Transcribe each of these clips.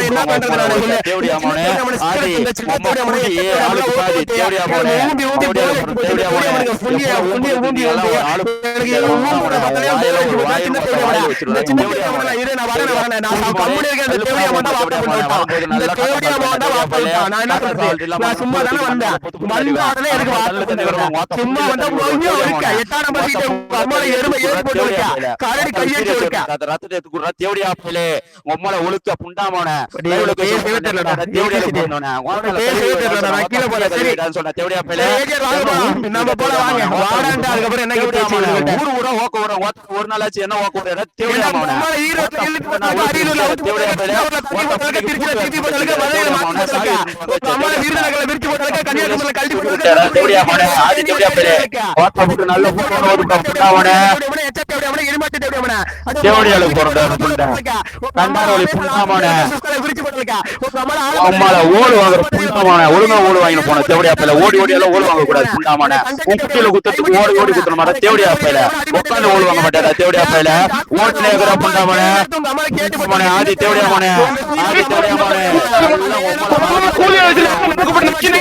என்ன பண்றது நானு தேவடியா மோனே ஆதி மொம்மடி ஆளுக்கு பாதி தேவடியா மோனே தேவடியா மோனே ஊம்பி ஆளு தேவடியா மோனே இரு நான் வரேன் நான் கம்முனே இருக்க அந்த தேவடியா மோனே வாப்பா போட்டான் அந்த தேவடியா மோனே வாப்பா போட்டான் நான் என்ன பண்றது நான் சும்மா தான வந்தேன் வந்தாடல எனக்கு வாப்பா சும்மா வந்தா போய் இருக்க 8 நம்பர் சீட் அம்மால எருமை ஏறி போட்டு இருக்க காரடி கையேத்தி இருக்க ரத்தத்தை குற தேவடியா போலே உம்மல ஒழுக்க புண்டாமோனே தேவடியா போனோனே நான் கீழ போல சரி சொன்ன தேவடியா போலே நம்ம போல வாங்க வாடாண்டா அதுக்கு அப்புறம் என்ன பேசி ஊர் ஓக்க ஒரு நாளாச்சு என்ன ஓக்க ஒரு தேவடியா மோனே நம்ம ஈரோட்ல அரியலூர்ல தேவடியா போலே திருச்சி போட்டலக்க வலையில மாத்திருக்க நம்ம வீரர்கள விரிச்சு போட்டலக்க கன்னியாகுமரியில கழட்டி போட்டலக்க தேவடியா மோனே ஆதி தேவடியா போலே ஓட்ட போட்டு நல்ல போட்டு ஒரு புண்டாமோனே இருமாட்டி தேவடியா மோனே தேவடியால போறடா புண்டா கண்டாரோலி புண்டாமோனே விரிச்சு போட்டலக்க அம்மால ஓடு வாங்குற புண்டாமோனே ஒழுங்கா ஓடு வாங்கி போன தேவடியா போலே ஓடி எல்லாம் ஓடு வாங்க கூடாது புண்டாமோனே குட்டில குத்துறதுக்கு ஓடி குத்துற மாதிரி தேவடியா போலே உட்கார்ந்து ஓடு வாங்க மாட்டாடா தேவடியா போலே ஓட்ல ஏகற புண்டாமோனே மோனே ஆதி தேவடியா மோனே ஆதி தேவடியா மோனே கூலி வச்சு கூப்பிட்டு நிக்கினே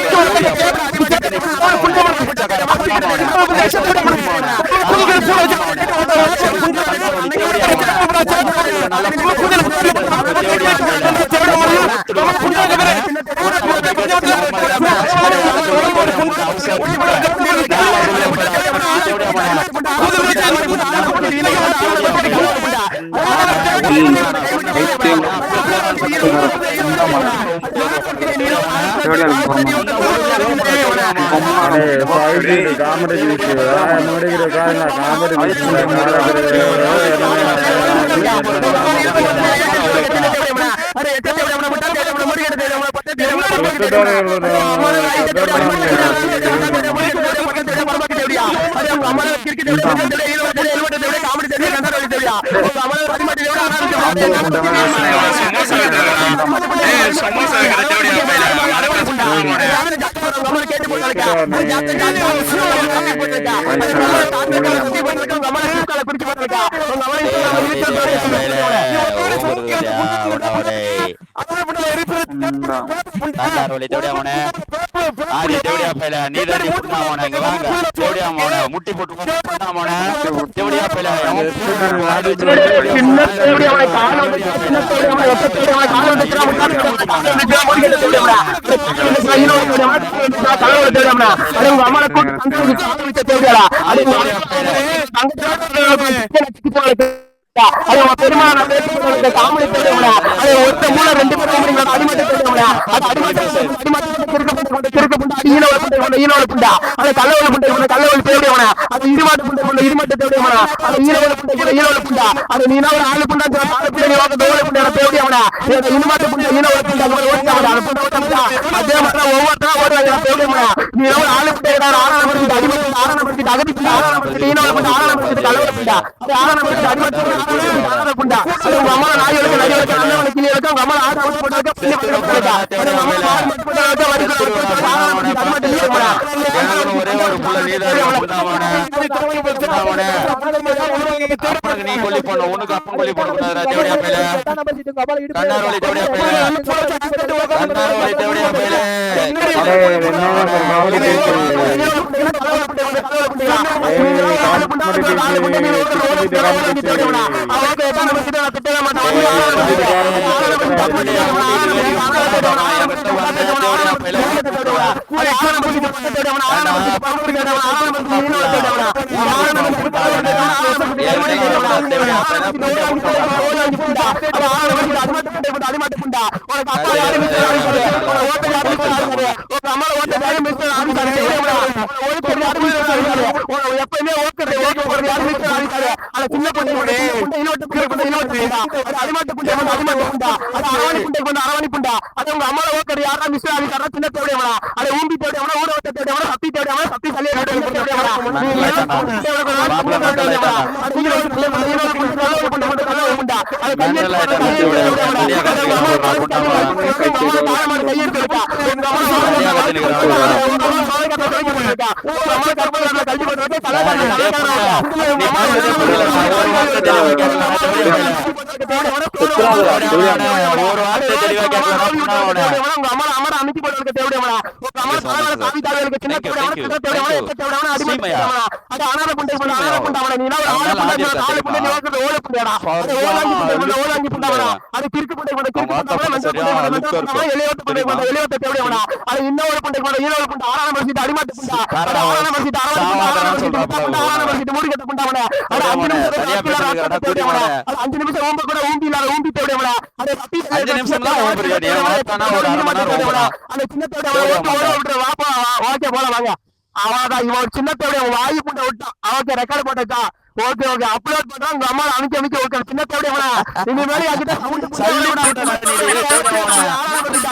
முட்டி போட்டு பெருமான காமெடி ஒருத்த மூல 2 பேரும் அடிமட்ட நீ கொல்லி போன உனக்கு அப்பன் கொல்லி போட கூடாதுடா தேவடியா பையலே கண்டாரோலி தேவடியா பையலே கண்டாரோலி தேவடியா பையலே போட்டா அம்மா கற்பனை கல்வி போட்டு அம்மா அமைச்சு போட்டு தேவையான சின்ன அது அனாத புண்டை அது திருக்கு புண்டை எழுவத்த தேவையான அது இன்னொரு புண்டை ஈரோடு புண்டை ஆறாம் வருஷத்து அடிமாட்டு புண்டா முடிக்கட்ட புண்டாவன அது 5 நிமிஷம் ஊம்ப கூட ஊம்பி இல்லாத ஊம்பி தேவையான அது 5 நிமிஷம் அந்த சின்னத்தோட வாப்பா ஓகே போல வாங்க அவதான் இவன் சின்னத்தோட வாயு புண்டை விட்டான் ஓகே ரெக்கார்ட் போட்டா ஓகே ஓகே அப்லோட் பண்றான் உங்க அம்மா அமைக்க ஓகே சின்னத்தோட இனிமேல் என்கிட்ட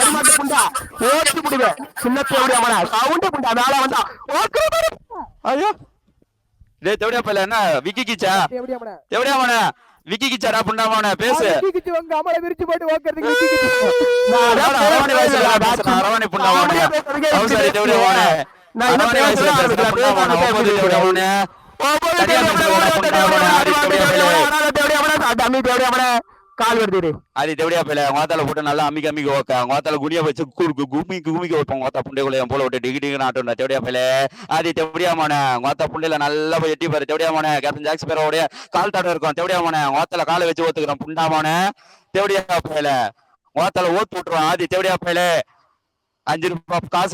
அடிமாட்டு புண்டா ஓட்டு முடிவேன் சின்னத்தோட சவுண்ட் புண்டா மேல வந்தா ஓகே ஐயோ டேய் தேவடியா பையல என்ன விக்கி கிச்சா தேவடியா விக்கி கிச்சாடா புண்டாமானே பேசு விக்கி கிச்சு உங்க அம்மால விரிச்சு போட்டு ஓக்கறதுக்கு விக்கி கிச்சு அரவணி வயசுல அரவணி புண்டாமானே அவசரி தேவடியானே நான் அரவணி வயசுல புண்டாமானே ஒவ்வொரு தேவடியானே சரியா புண்டாமானே ஆதி தேவடியாமனே கால் வருது அது தேவடியா பையல வாத்தால போட்டு நல்லா அமிக்க ஓக்க வாத்தால குனியா வச்சு குமிக்கு வைப்போம் வாத்தா புண்டைக்குள்ள போல விட்டு டிகிடிங்க நாட்டோம் தேவடியா பையல அது தேவடியாமான வாத்தா புண்டையில நல்லா போய் எட்டி பாரு தேவடியாமான கேப்டன் ஜாக்ஸ் பேரோடைய கால் தாட்டம் இருக்கும் தேவடியாமான வாத்தால காலை வச்சு ஓத்துக்கிறோம் புண்டாமான தேவடியா பையல வாத்தால ஓத்து விட்டுருவோம் ஆதி தேவடியா பையல 5 ரூபாய் காசு